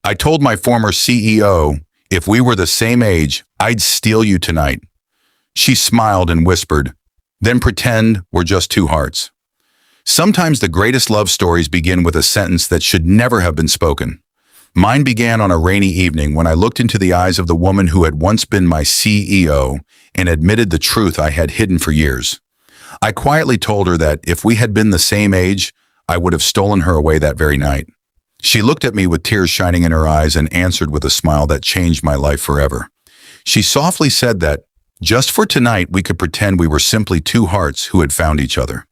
I told my former CEO, if we were the same age, I'd steal you tonight. She smiled and whispered, then pretend we're just two hearts. Sometimes the greatest love stories begin with a sentence that should never have been spoken. Mine began on a rainy evening when I looked into the eyes of the woman who had once been my CEO and admitted the truth I had hidden for years. I quietly told her that if we had been the same age, I would have stolen her away that very night. She looked at me with tears shining in her eyes and answered with a smile that changed my life forever. She softly said that, just for tonight, we could pretend we were simply two hearts who had found each other.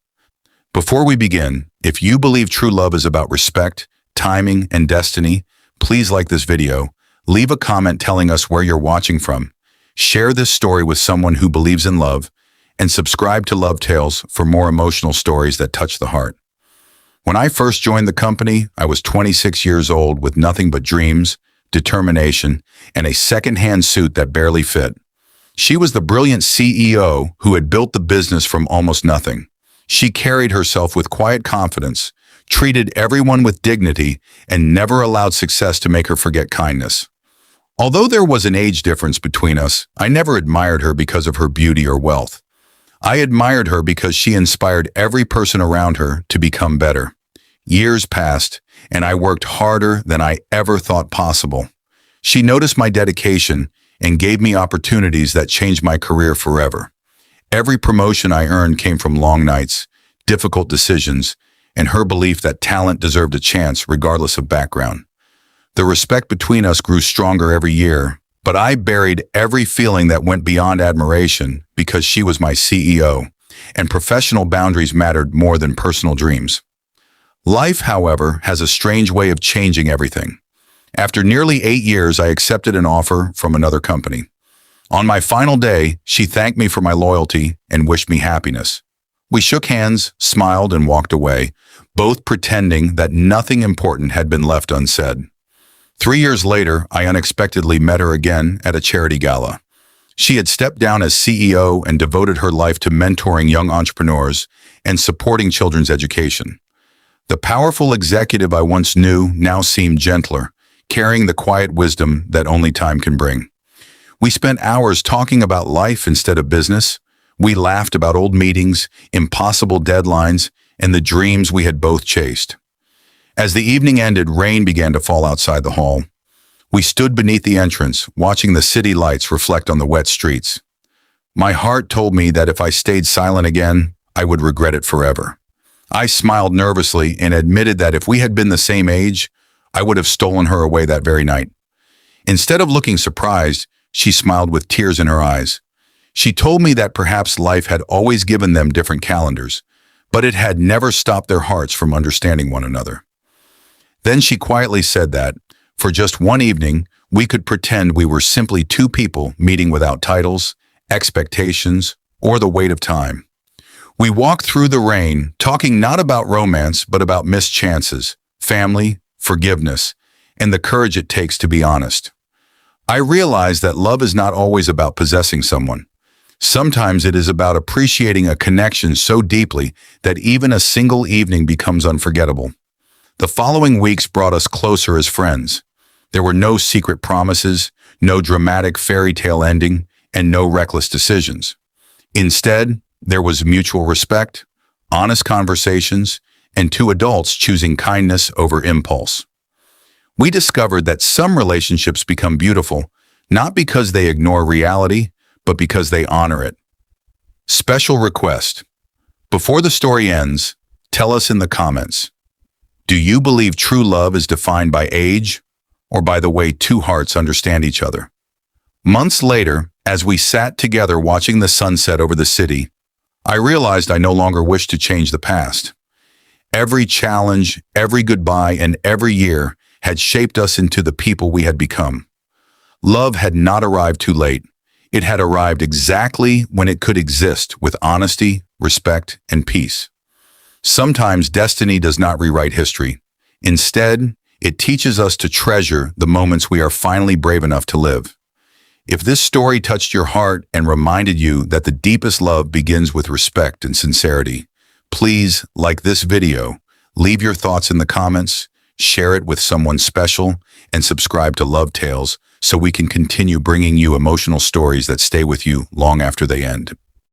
Before we begin, if you believe true love is about respect, timing, and destiny, please like this video, leave a comment telling us where you're watching from, share this story with someone who believes in love, and subscribe to Love Tales for more emotional stories that touch the heart. When I first joined the company, I was 26 years old with nothing but dreams, determination, and a second-hand suit that barely fit. She was the brilliant CEO who had built the business from almost nothing. She carried herself with quiet confidence, treated everyone with dignity, and never allowed success to make her forget kindness. Although there was an age difference between us, I never admired her because of her beauty or wealth. I admired her because she inspired every person around her to become better. Years passed, and I worked harder than I ever thought possible. She noticed my dedication and gave me opportunities that changed my career forever. Every promotion I earned came from long nights, difficult decisions, and her belief that talent deserved a chance regardless of background. The respect between us grew stronger every year, but I buried every feeling that went beyond admiration because she was my CEO, and professional boundaries mattered more than personal dreams. Life, however, has a strange way of changing everything. After nearly 8 years, I accepted an offer from another company. On my final day, she thanked me for my loyalty and wished me happiness. We shook hands, smiled, and walked away, both pretending that nothing important had been left unsaid. 3 years later, I unexpectedly met her again at a charity gala. She had stepped down as CEO and devoted her life to mentoring young entrepreneurs and supporting children's education. The powerful executive I once knew now seemed gentler, carrying the quiet wisdom that only time can bring. We spent hours talking about life instead of business. We laughed about old meetings, impossible deadlines, and the dreams we had both chased. As the evening ended, rain began to fall outside the hall. We stood beneath the entrance, watching the city lights reflect on the wet streets. My heart told me that if I stayed silent again, I would regret it forever. I smiled nervously and admitted that if we had been the same age, I would have stolen her away that very night. Instead of looking surprised, she smiled with tears in her eyes. She told me that perhaps life had always given them different calendars, but it had never stopped their hearts from understanding one another. Then she quietly said that, for just one evening, we could pretend we were simply two people meeting without titles, expectations, or the weight of time. We walked through the rain, talking not about romance, but about missed chances, family, forgiveness, and the courage it takes to be honest. I realized that love is not always about possessing someone. Sometimes it is about appreciating a connection so deeply that even a single evening becomes unforgettable. The following weeks brought us closer as friends. There were no secret promises, no dramatic fairy tale ending, and no reckless decisions. Instead, there was mutual respect, honest conversations, and two adults choosing kindness over impulse. We discovered that some relationships become beautiful, not because they ignore reality, but because they honor it. Special request. Before the story ends, tell us in the comments, do you believe true love is defined by age or by the way two hearts understand each other? Months later, as we sat together watching the sunset over the city, I realized I no longer wished to change the past. Every challenge, every goodbye, and every year had shaped us into the people we had become. Love had not arrived too late. It had arrived exactly when it could exist with honesty, respect, and peace. Sometimes destiny does not rewrite history. Instead, it teaches us to treasure the moments we are finally brave enough to live. If this story touched your heart and reminded you that the deepest love begins with respect and sincerity, please like this video, leave your thoughts in the comments, share it with someone special, and subscribe to Love Tales so we can continue bringing you emotional stories that stay with you long after they end.